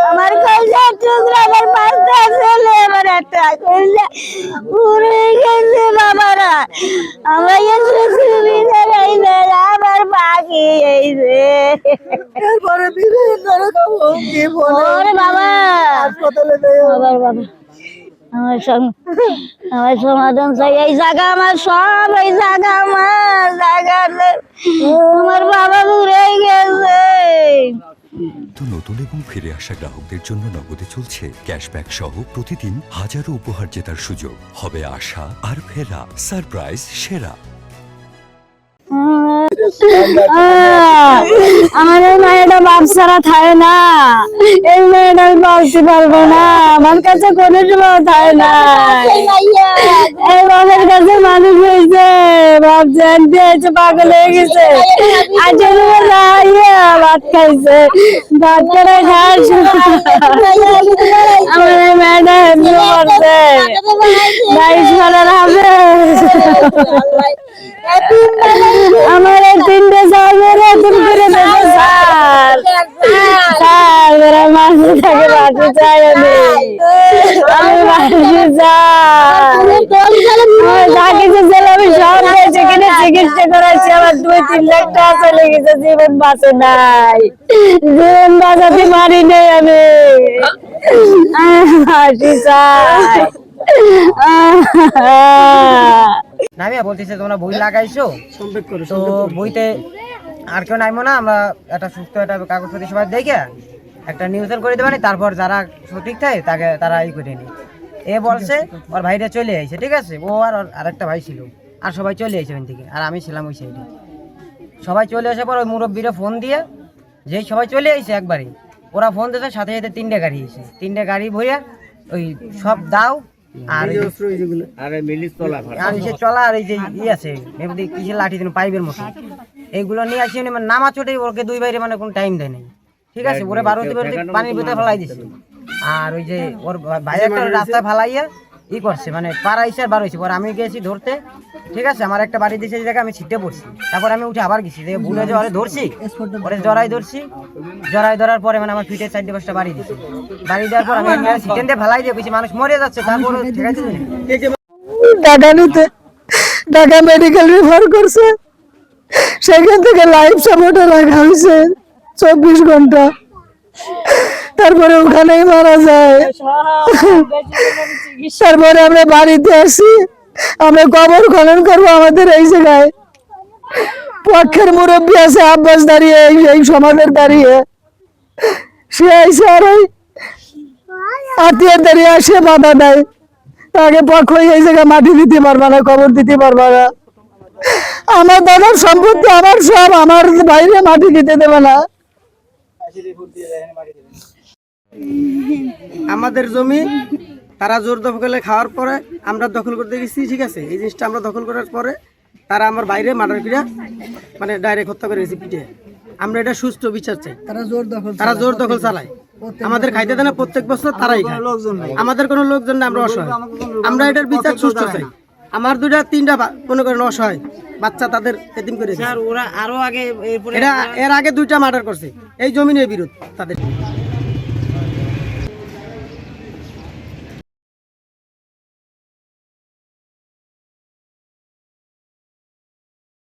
আমার কইলার টুকরা আমার পাঁচটা ছেলে আমার একটা কইলা পুরে গেছে বাবারা আমার এসে সুবিধা নাই আমার বাকি এই যে এরপরে বিভিন্ন রকম হুমকি ফোনে ওরে বাবা হাসপাতালে নেই বাবার বাবা আমার সমাধান চাই এই জায়গা আমার সব এই জায়গা আমার জায়গা আমার বাবা ঘুরে গেছে। নতুন এবং ফিরে আসা গ্রাহকদের জন্য নগদে চলছে ক্যাশব্যাক সহ প্রতিদিন হাজারো উপহার জেতার সুযোগ। হবে আশা আর ফেরা সারপ্রাইজ সেরা। আমার এই মেয়েটা বাপ ছাড়া থাকে না, এই মেয়েটা আমি বলতে পারবো না, আমার কাছে কোনো সময় থাকে না। এই বাবার কাছে মানুষ হয়েছে, বাপ জানতে হয়েছে, পাগল হয়ে গেছে, ভাত খাইছে, ভাত করে খাস। আমার এই মেয়েটা এমনি করছে, 22 সালের হবে। আমার এই 3টে সালের তুমি করে দেবো স্যার, স্যার মাসে থাকে বাসে চাই আমি বাসে যাই যা কিছু ছেলে আমি সব পেয়েছি কিনে চিকিৎসা করাচ্ছি। আমার 2-3 লাখ টাকা চলে গেছে, জীবন বাঁচে নাই, জীবন বাঁচাতে পারি নাই আমি বাসে চাই। নামিয়া বলতেছে তোমরা বই লাগাইছো তো বইতে আর কেউ নাইমো না, আমরা একটা সুস্থ একটা কাগজপত্র সবাই দেখে একটা নিউজন করে দেবানি, তারপর যারা সঠিক থাকে তাকে তারা ই করে নি। এ বলছে ওর ভাইটা চলে আইছে, ঠিক আছে, ও আর আরেকটা ভাই ছিল, আর সবাই চলে আইছে ওই থেকে, আর আমি ছিলাম ওই সাইডে। সবাই চলে আসার পর ওই মুরব্বীরা ফোন দিয়ে যেই সবাই চলে আইছে একবারে, ওরা ফোন দিয়েছে সাথে সাথে 3টে গাড়ি এসে, 3টে গাড়ি ভরিয়া ওই সব দাও আর চলা আর এই যে ই আছে কিসের লাঠি দিন পাইপের মতো এইগুলো নিয়ে আসি, মানে নামা চোটে ওকে 2 বাইরে মানে কোনো টাইম দেয় নাই, ঠিক আছে, ওরে বারোতে পানির ভিতরে ফেলাই দিছে। আর ওই যে ওর ভাই একটা রাস্তায় ফেলাইয়া ই করছে, মানে পাড়াইছে আর বার হয়েছে। পরে আমি গেছি ধরতে, ঠিক আছে, আমার একটা বাড়ি দিয়েছে, এই জায়গায় আমি ছিটে পড়ছি, তারপরে আমি উঠে আবার গেছি, ভুলে যে ওরে ধরছি, ওরে জড়াই ধরছি, জড়াই ধরার পরে মানে আমার ফিটের 4-5টা বাড়ি দিয়েছে, বাড়ি দেওয়ার পর আমি ছিটেন দিয়ে ফেলাই দিয়ে গেছি, মানুষ মরে যাচ্ছে, তারপরে ঠিক আছে ঢাকা নিতে ঢাকা মেডিকেল রেফার করছে, সেখান থেকে লাইফ সাপোর্টে রাখা হয়েছে 24 ঘন্টা, তারপরে ওখানেই মারা যায়। তারপরে আমরা বাড়িতে আসি, আমরা কবর খনন করবো আমাদের এই জায়গায়। পক্ষের মুরব্বী আছে আব্বাস দাঁড়িয়ে, এই সমাজের দাঁড়িয়ে, সে আইসে আর ওই আত্মীয় দাঁড়িয়ে আসে বাধা দেয়, তাকে পক্ষ এই জায়গায় মাটি দিতে পারবা না, কবর দিতে পারবা না, আমার দাদার সম্পত্তি আমার সব, আমার বাইরে মাটি দিতে দেবে না। আমাদের জমি তারা জোর দখলে খাওয়ার পরে আমরা দখল করতে গেছি, ঠিক আছে, এই জিনিসটা আমরা দখল করার পরে তারা আমার বাইরে মার্ডার করে মানে ডাইরেক্ট হত্যা করে গেছে পিঠে। আমরা এটা সুস্থ বিচার চাই। তারা জোর দখল চালায়, আমাদের খাইতে দেয় না, প্রত্যেক বছর তারাই খায়, আমাদের কোনো লোকজন না, আমরা অসহায়, আমরা এটার বিচার সুস্থ চাই। আমার 2-3টা মনে করেন অসহায় বাচ্চা, তাদের এতিম করে ওরা আরো আগে এর আগে 2টা মার্ডার করছে, এই জমিনের বিরোধ তাদের।